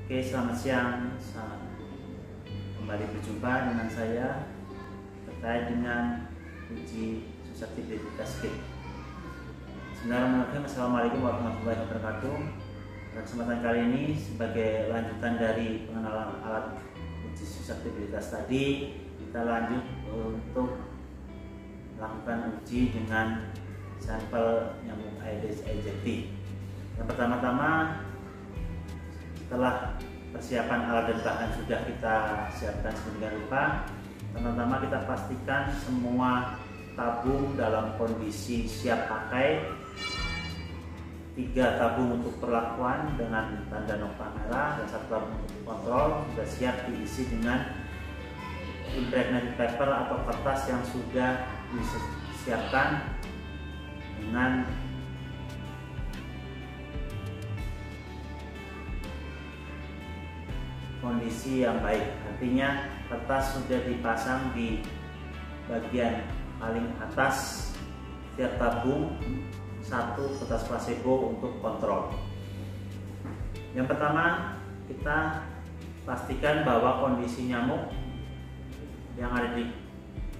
Oke, selamat siang. Kembali berjumpa dengan saya terkait dengan uji susceptibilitas kit. Bismillahirrahmanirrahim. Assalamualaikum warahmatullahi wabarakatuh. Pada kesempatan kali ini, sebagai lanjutan dari pengenalan alat uji susceptibilitas tadi, kita lanjut untuk melakukan uji dengan sampel nyamuk Aedes aegypti. Yang pertama-tama, setelah persiapan alat dan bahan sudah kita siapkan sedemikian rupa, pertama-tama kita pastikan semua tabung dalam kondisi siap pakai. 3 tabung untuk perlakuan dengan tanda nokta merah dan 1 tabung untuk kontrol sudah siap diisi dengan impregnated paper atau kertas yang sudah disiapkan dengan kondisi yang baik. Artinya kertas sudah dipasang di bagian paling atas setiap tabung, 1 kertas placebo untuk kontrol. Yang pertama, kita pastikan bahwa kondisi nyamuk yang ada di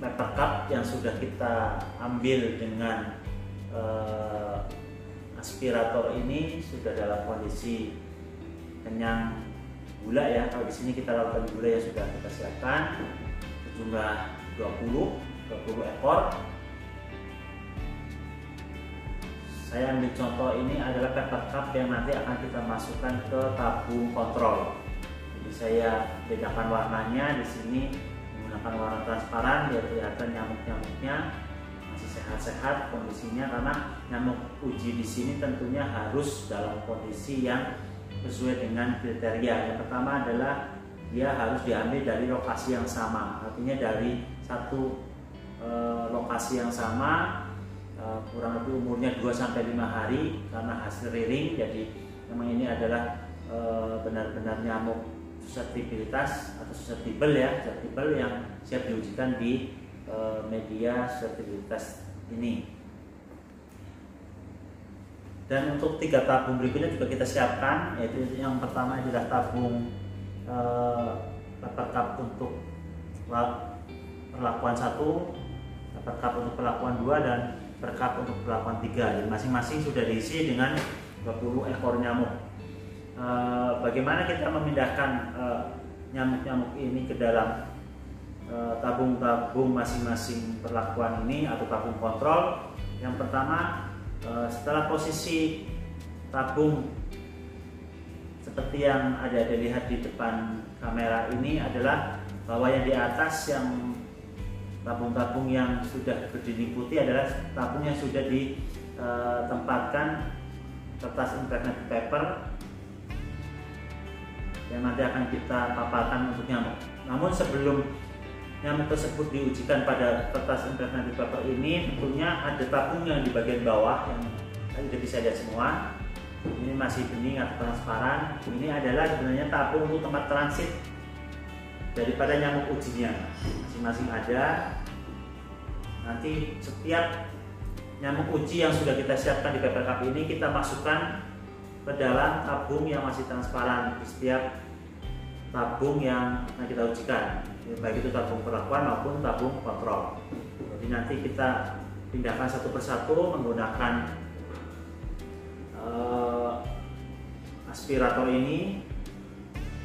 paper cup yang sudah kita ambil dengan aspirator ini sudah dalam kondisi kenyang gula ya. Kalau di sini kita lakukan gula yang sudah kita siapkan sejumlah 20 ekor. Saya ambil contoh ini adalah paper cup yang nanti akan kita masukkan ke tabung kontrol. Jadi saya bedakan warnanya di sini menggunakan warna transparan biar kelihatan nyamuk-nyamuknya masih sehat-sehat kondisinya, karena nyamuk uji di sini tentunya harus dalam kondisi yang sesuai dengan kriteria. Yang pertama adalah dia harus diambil dari lokasi yang sama, artinya dari satu lokasi yang sama, kurang lebih umurnya 2-5 hari karena hasil rearing. Jadi memang ini adalah benar-benar nyamuk susceptibilitas atau susceptible yang siap diujikan di media susceptibilitas ini. Dan untuk 3 tabung berikutnya juga kita siapkan, yaitu yang pertama adalah tabung paper cup untuk perlakuan 1, paper cup untuk perlakuan 2, dan paper cup untuk perlakuan 3. Jadi masing-masing sudah diisi dengan 20 ekor nyamuk. Bagaimana kita memindahkan nyamuk-nyamuk ini ke dalam tabung-tabung masing-masing perlakuan ini atau tabung kontrol? Yang pertama, setelah posisi tabung seperti yang ada dilihat di depan kamera ini adalah bahwa yang di atas yang tabung-tabung yang sudah berdinding putih adalah tabung yang sudah ditempatkan kertas impregnated paper yang nanti akan kita paparkan untuk nyamuk. Namun sebelum nyamuk tersebut diujikan pada kertas impregnated paper ini, tentunya ada tabung yang di bagian bawah yang sudah bisa lihat semua. Ini masih bening atau transparan. Ini adalah sebenarnya tabung untuk tempat transit daripada nyamuk ujinya. Masing-masing ada. Nanti setiap nyamuk uji yang sudah kita siapkan di paper cup ini kita masukkan ke dalam tabung yang masih transparan di setiap tabung yang akan kita ujikan, baik itu tabung perlakuan maupun tabung kontrol. Jadi nanti kita pindahkan satu persatu menggunakan aspirator ini,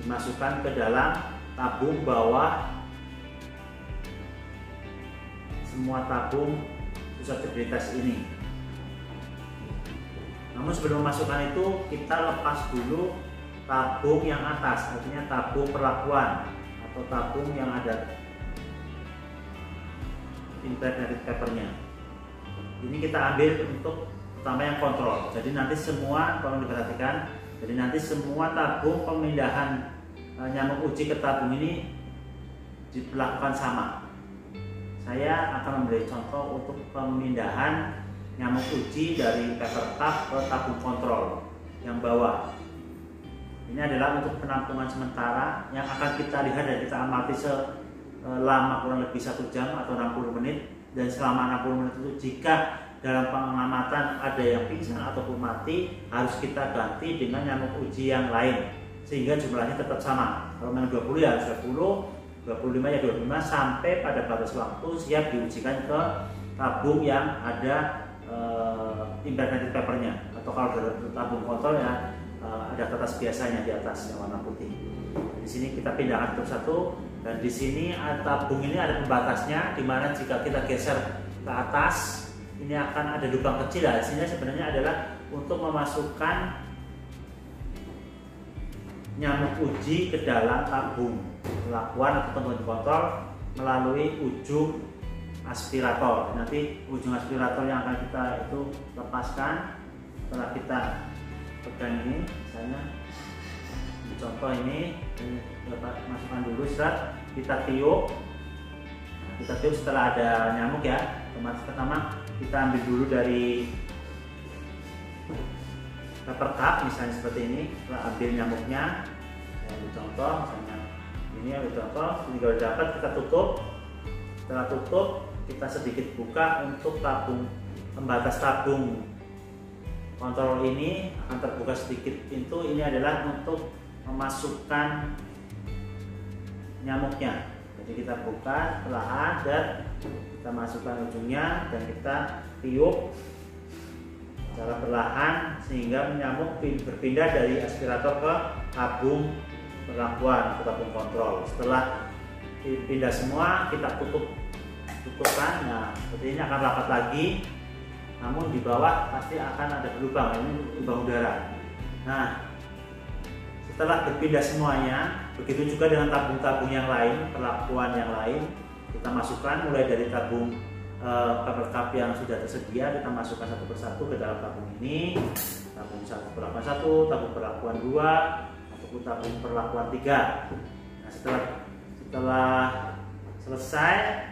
dimasukkan ke dalam tabung bawah semua tabung susceptibilitas ini. Namun sebelum memasukkan itu kita lepas dulu tabung yang atas, artinya tabung perlakuan atau tabung yang ada impregnated papernya. Ini kita ambil untuk pertama yang kontrol. Jadi nanti semua, tolong diperhatikan, jadi nanti semua tabung pemindahan nyamuk uji ke tabung ini diperlakukan sama. Saya akan memberi contoh untuk pemindahan nyamuk uji dari paper cup ke tabung kontrol yang bawah. Ini adalah untuk penampungan sementara yang akan kita lihat dan kita amati selama kurang lebih 1 jam atau 60 menit. Dan selama 60 menit itu jika dalam pengamatan ada yang pingsan ataupun mati, harus kita ganti dengan nyamuk uji yang lain sehingga jumlahnya tetap sama. Kalau memang 20 ya harus 20, 25 ya 25, sampai pada batas waktu siap diujikan ke tabung yang ada impregnated papernya, atau kalau tabung kontrol ya ada kertas biasanya di atas yang warna putih. Di sini kita pindahkan satu, dan di sini tabung ini ada pembatasnya, di mana jika kita geser ke atas ini akan ada lubang kecil. Di sini sebenarnya adalah untuk memasukkan nyamuk uji ke dalam tabung pelakuan atau tabung kontrol melalui ujung aspirator. Nanti ujung aspirator yang akan kita itu lepaskan setelah kita pegang ini, misalnya contoh ini masukkan dulu, setelah kita tiup. Nah, kita tiup setelah ada nyamuk ya. Pertama kita ambil dulu dari paper cup misalnya seperti ini, setelah ambil nyamuknya, ambil contoh misalnya ini, ambil contoh, ini kalau dapat kita tutup. Setelah tutup kita sedikit buka untuk tabung pembatas tabung kontrol ini akan terbuka sedikit pintu. Ini adalah untuk memasukkan nyamuknya. Jadi kita buka perlahan dan kita masukkan ujungnya dan kita tiup secara perlahan sehingga nyamuk berpindah dari aspirator ke tabung pelakuan atau tabung kontrol. Setelah pindah semua kita tutupkan. Nah, seperti ini akan rapat lagi. Namun di bawah pasti akan ada lubang, ini lubang udara. Nah, setelah berpindah semuanya, begitu juga dengan tabung-tabung yang lain, perlakuan yang lain, kita masukkan mulai dari tabung paper cup yang sudah tersedia, kita masukkan satu persatu ke dalam tabung ini. Tabung perlakuan 1, tabung perlakuan 2, ataupun tabung perlakuan 3. Nah, setelah selesai,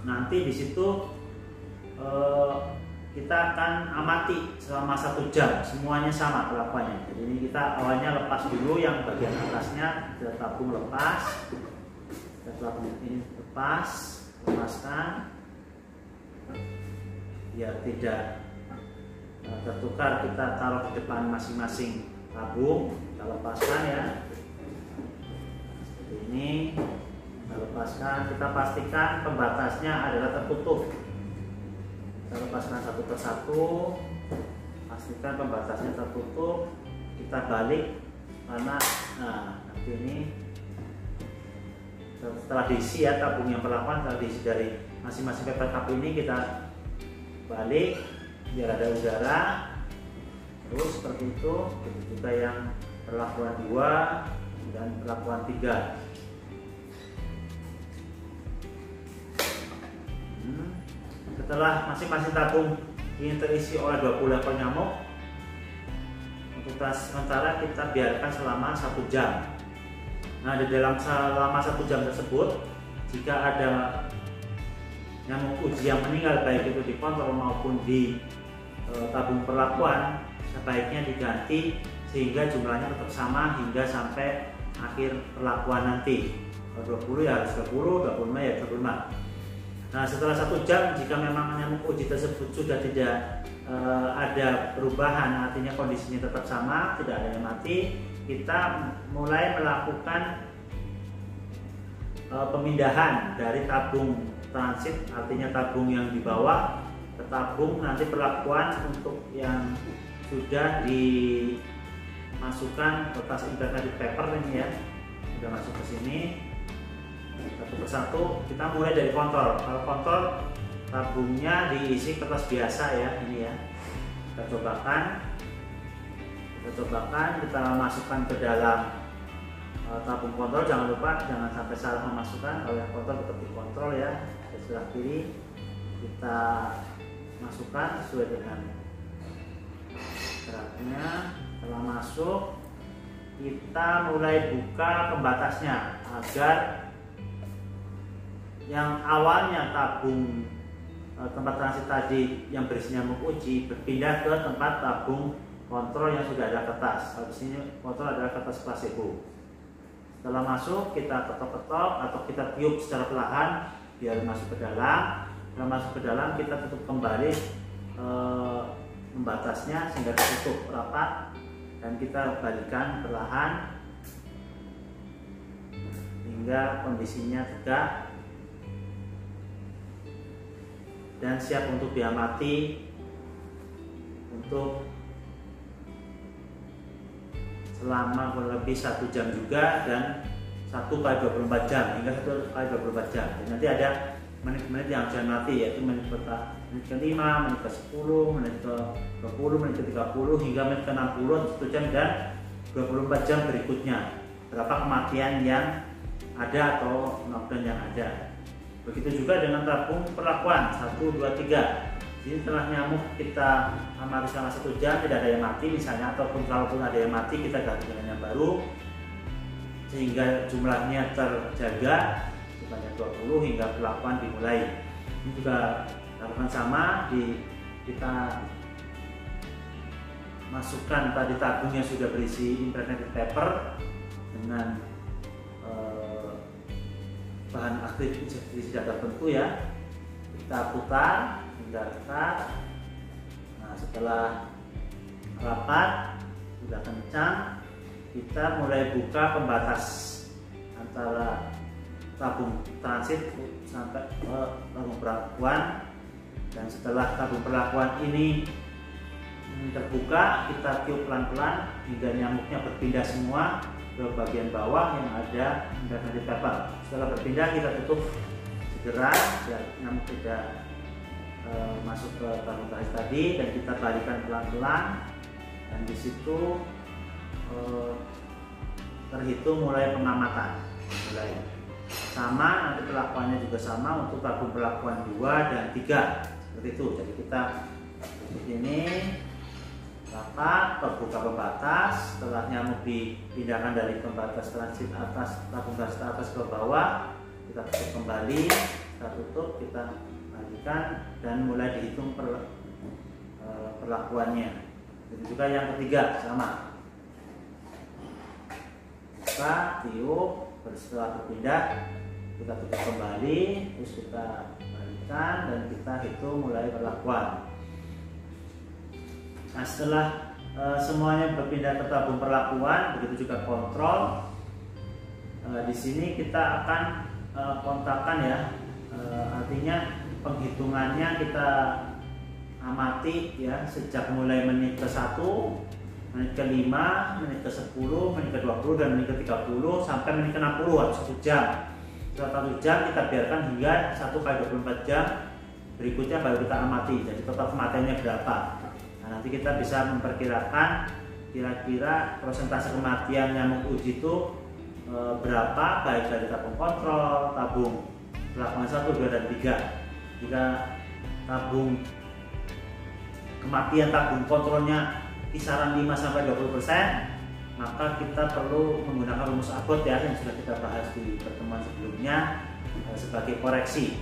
nanti di situ kita akan amati selama 1 jam, semuanya sama perlakuannya. Jadi ini kita awalnya lepas dulu yang bagian atasnya, kita tabung lepas, kita tabung ini lepaskan biar tidak tertukar. Kita taruh di depan masing-masing tabung, kita lepaskan ya, seperti ini. Kita lepaskan, kita pastikan pembatasnya adalah tertutup. Kita lepaskan satu persatu, pastikan pembatasnya tertutup. Kita balik karena nanti ini setelah diisi ya, tabung yang perlakuan setelah diisi dari masing-masing paper cup ini, kita balik biar ada udara. Terus seperti itu. Begitu juga yang perlakuan 2 dan perlakuan 3. Setelah masing-masing tabung ini terisi oleh 20 ekor nyamuk, untuk sementara kita biarkan selama 1 jam. Nah, di dalam selama 1 jam tersebut, jika ada nyamuk uji yang meninggal baik itu di kontrol maupun di tabung perlakuan, sebaiknya diganti sehingga jumlahnya tetap sama hingga sampai akhir perlakuan nanti. Kalau 20 ya harus 20, 25 ya 25. Nah, setelah 1 jam, jika memang nyamuk uji tersebut sudah tidak ada perubahan, artinya kondisinya tetap sama, tidak ada yang mati, kita mulai melakukan pemindahan dari tabung transit, artinya tabung yang di bawah, ke tabung nanti perlakuan untuk yang sudah dimasukkan kertas impregnated paper ini ya, sudah masuk ke sini. Satu persatu kita mulai dari kontrol. Kalau kontrol tabungnya diisi kertas biasa ya, ini ya. Kita cobakan, kita masukkan ke dalam tabung kontrol. Jangan lupa jangan sampai salah memasukkan. Kalau yang kontrol tetap dikontrol ya. Dari sebelah kiri kita masukkan sesuai dengan geraknya. Setelah masuk, kita mulai buka pembatasnya agar yang awalnya tabung tempat transit tadi yang berisi nyamuk uji berpindah ke tempat tabung kontrol yang sudah ada kertas. Di sini kontrol adalah kertas placebo. Setelah masuk, kita ketok-ketok atau kita tiup secara perlahan biar masuk ke dalam. Setelah masuk ke dalam, kita tutup kembali pembatasnya sehingga tertutup rapat. dan kita balikan perlahan hingga kondisinya tegak dan siap untuk diamati untuk selama kurang lebih 1 jam juga, dan 1 kali 24 jam hingga 1 kali 24 jam. Dan nanti ada menit-menit yang harus diamati, yaitu menit ke-5, menit ke-10, menit ke-20, menit ke-30 hingga menit ke-60 atau 1 jam dan 24 jam berikutnya. Berapa kematian yang ada atau knockdown yang ada. Begitu juga dengan tabung perlakuan 1, 2, 3. Jadi setelah nyamuk kita amati selama 1 jam tidak ada yang mati misalnya, ataupun kalaupun ada yang mati kita ganti dengan yang baru sehingga jumlahnya terjaga sebanyak 20 hingga perlakuan dimulai. Ini juga lakukan sama, kita masukkan tadi tabung yang sudah berisi impregnated paper dengan bahan aktif insektisida tertentu ya. Kita putar hingga ketat. Nah, setelah rapat sudah kencang, kita mulai buka pembatas antara tabung transit sampai ke tabung perlakuan. Dan setelah tabung perlakuan ini terbuka, kita tiup pelan-pelan hingga nyamuknya berpindah semua ke bagian bawah yang ada impregnated paper. Setelah berpindah kita tutup segera biar nyamuk tidak masuk ke tabung transit tadi, dan kita balikan pelan-pelan, dan di situ terhitung mulai pengamatan. Mulai sama, nanti perlakuannya juga sama untuk tabung perlakuan 2 dan 3 seperti itu. Jadi kita tutup ini rapat, terbuka pembatas. Setelah nyamuk dipindahkan dari pembatas transit atas, tabung transit atas ke bawah, kita tutup kembali, kita tutup, kita balikan, dan mulai dihitung perlakuannya. Jadi juga yang ketiga sama, buka, tiup, setelah berpindah kita tutup kembali, terus kita balikan dan kita hitung mulai perlakuan. Nah, setelah semuanya berpindah ke tabung perlakuan, begitu juga kontrol. Di sini kita akan kontakkan ya, artinya penghitungannya kita amati ya sejak mulai menit ke-1, menit ke-5, menit ke-10, menit ke-20 dan menit ke-30 sampai menit ke-60 atau 1 jam. Setelah 1 jam kita biarkan hingga 1 kali 24 jam berikutnya baru kita amati. Jadi total kematiannya berapa. Nanti kita bisa memperkirakan kira-kira persentase kematian nyamuk uji itu berapa, baik dari tabung kontrol, tabung perlakuan 1, 2, dan 3. Jika tabung kematian tabung kontrolnya kisaran 5-20%, maka kita perlu menggunakan rumus Abbott ya, yang sudah kita bahas di pertemuan sebelumnya sebagai koreksi.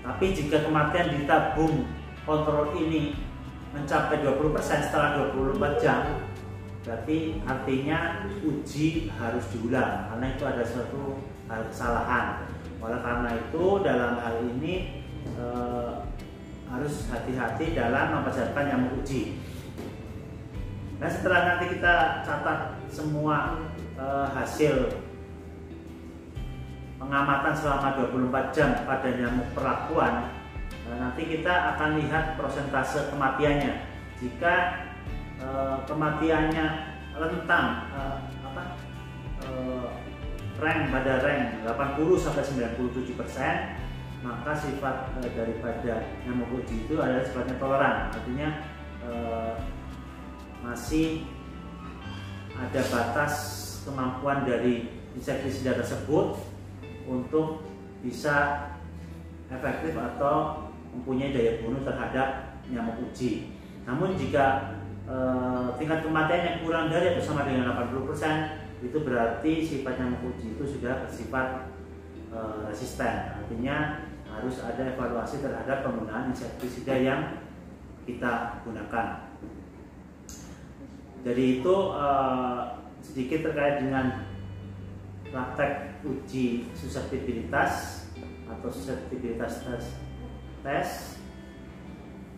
Tapi jika kematian di tabung kontrol ini mencapai 20% setelah 24 jam, berarti artinya uji harus diulang karena itu ada suatu hal kesalahan. Oleh karena itu dalam hal ini harus hati-hati dalam mempersiapkan nyamuk uji. Nah, setelah nanti kita catat semua hasil pengamatan selama 24 jam pada nyamuk perlakuan, nanti kita akan lihat persentase kematiannya. Jika kematiannya rentang rank pada rank 80-97%, maka sifat daripada nyamuk uji itu adalah sifatnya toleran. Artinya masih ada batas kemampuan dari insektisida tersebut untuk bisa efektif atau mempunyai daya bunuh terhadap nyamuk uji. Namun jika tingkat kematiannya kurang dari atau sama dengan 80%, itu berarti sifat nyamuk uji itu sudah bersifat resisten. Artinya harus ada evaluasi terhadap penggunaan insektisida yang kita gunakan. Jadi itu sedikit terkait dengan praktek uji suseptibilitas atau suseptibilitas tes.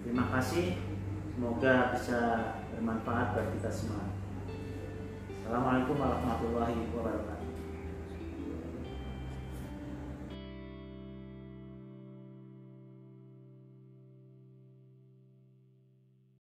Terima kasih, semoga bisa bermanfaat bagi kita semua. Assalamualaikum warahmatullahi wabarakatuh.